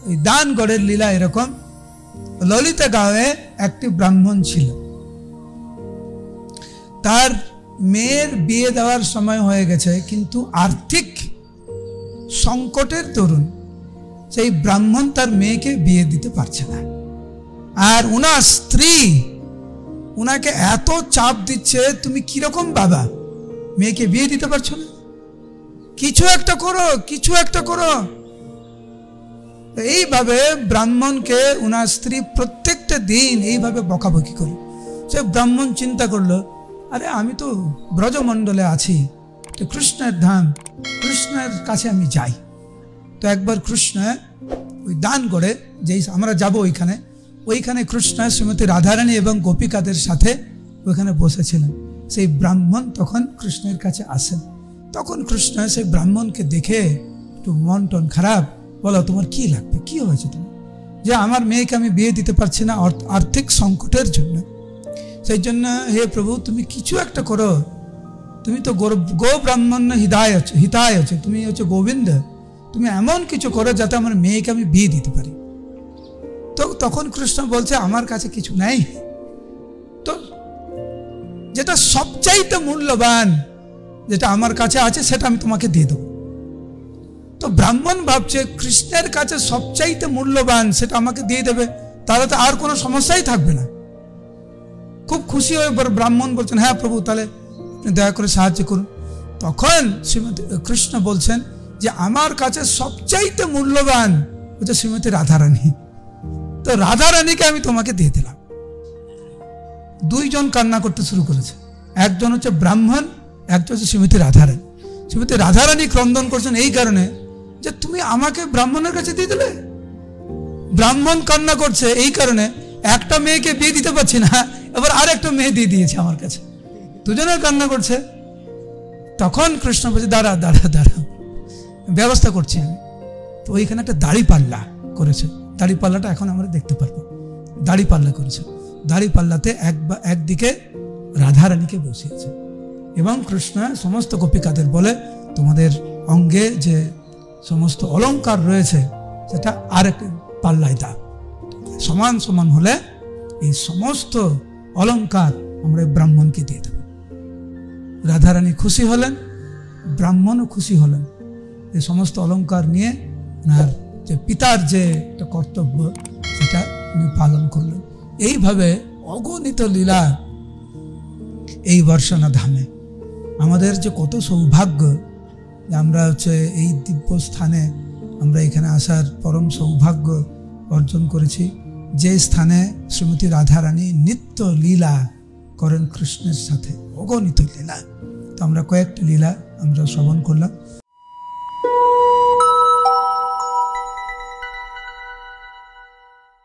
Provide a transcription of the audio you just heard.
ওই দানগড়ের লীলা এরকম, ললিতা গাঁয়ে একটি ব্রাহ্মণ ছিল, তার মেয়ের বিয়ে দেওয়ার সময় হয়ে গেছে, কিন্তু আর্থিক সংকটের দরুন সেই ব্রাহ্মণ তার মেয়েকে বিয়ে দিতে পারছে না। আর ওনার স্ত্রী ওনাকে এত চাপ দিচ্ছে, তুমি কিরকম বাবা, মেয়েকে বিয়ে দিতে পারছো না, কিছু একটা করো, কিছু একটা করো। এইভাবে ব্রাহ্মণকে ওনার স্ত্রী প্রত্যেকটা দিন এইভাবে বকাবকি করে। সে ব্রাহ্মণ চিন্তা করলো, আরে আমি তো ব্রজমণ্ডলে আছি, তো কৃষ্ণের ধাম, কৃষ্ণের কাছে আমি যাই। তো একবার কৃষ্ণ ওই দান করে, যেই আমরা যাব ওইখানে কৃষ্ণ শ্রীমতী রাধারানী এবং গোপিকাদের সাথে ওইখানে বসেছিলেন। সেই ব্রাহ্মণ তখন কৃষ্ণের কাছে আসেন। তখন কৃষ্ণ সেই ব্রাহ্মণকে দেখে একটু মন টন খারাপ, বলো তোমার কি লাগবে, কি হয়েছে তোমার, যে আমার মেয়েকে আমি বিয়ে দিতে পারছি না আর্থিক সংকটের জন্য, সেই জন্য হে প্রভু তুমি কিছু একটা করো, তুমি তো গো ব্রাহ্মণ হিতায় আছে, তুমি হচ্ছে গোবিন্দ, তুমি এমন কিছু করো যাতে আমার মেয়েকে আমি বিয়ে দিতে পারি। তো তখন কৃষ্ণ বলছে আমার কাছে কিছু নাই, তো যেটা সবচাইতে মূল্যবান যেটা আমার কাছে আছে সেটা আমি তোমাকে দিয়ে দেবো। তো ব্রাহ্মণ ভাবছে কৃষ্ণের কাছে সবচাইতে মূল্যবান সেটা আমাকে দিয়ে দেবে, তাহলে তো আর কোনো সমস্যাই থাকবে না। খুব খুশি হয়ে ব্রাহ্মণ বলছেন, হ্যাঁ প্রভু তাহলে দয়া করে সাহায্য করুন। তখন শ্রীমতী কৃষ্ণ বলছেন যে আমার কাছে সবচাইতে মূল্যবান হচ্ছে শ্রীমতী রাধারানী, তো রাধারানীকে আমি তোমাকে দিয়ে দিলাম। দুইজন কান্না করতে শুরু করেছে, একজন হচ্ছে ব্রাহ্মণ, একজন হচ্ছে শ্রীমতী রাধারানী। শ্রীমতী রাধারানী ক্রন্দন করছেন এই কারণে যে তুমি আমাকে ব্রাহ্মণের কাছে দিয়ে দিলে। ব্রাহ্মণ কান্না করছে এই কারণে, একটা মেয়েকে বিয়ে দিতে পারছি না, এবার আর একটা মেয়ে দিয়ে দিয়েছে আমার কাছে, দুজনের কান্না করছে। তখন কৃষ্ণ বলছে দাঁড়া দাঁড়া দাঁড়া, ব্যবস্থা করছি আমি। তো ওইখানে একটা দাড়িপাল্লা করেছে, দাড়িপাল্লাটা এখন আমরা দেখতে পারবো, দাড়িপাল্লা করেছে। দাড়িপাল্লাতে একদিকে রাধারানীকে বসিয়েছে এবং কৃষ্ণ সমস্ত গোপিকাদের বলে তোমাদের অঙ্গে যে সমস্ত অলঙ্কার রয়েছে সেটা আরেক পাল্লায় দাও, সমান সমান হলে এই সমস্ত অলঙ্কার আমরা ব্রাহ্মণকে দিয়ে দেব। রাধারানী খুশি হলেন, ব্রাহ্মণও খুশি হলেন। এই সমস্ত অলঙ্কার নিয়ে ওনার যে পিতার যে একটা কর্তব্য সেটা উনি পালন করলেন। এইভাবে অগণিত লীলা এই বর্ষনা ধামে। আমাদের যে কত সৌভাগ্য যে আমরা হচ্ছে এই দিব্য স্থানে আমরা এখানে আসার পরম সৌভাগ্য অর্জন করেছি, যে স্থানে শ্রীমতী রাধারানী নিত্য লীলা করেন কৃষ্ণের সাথে, অগণিত লীলা। তো আমরা কয়েকটি লীলা আমরা শ্রবণ করলাম।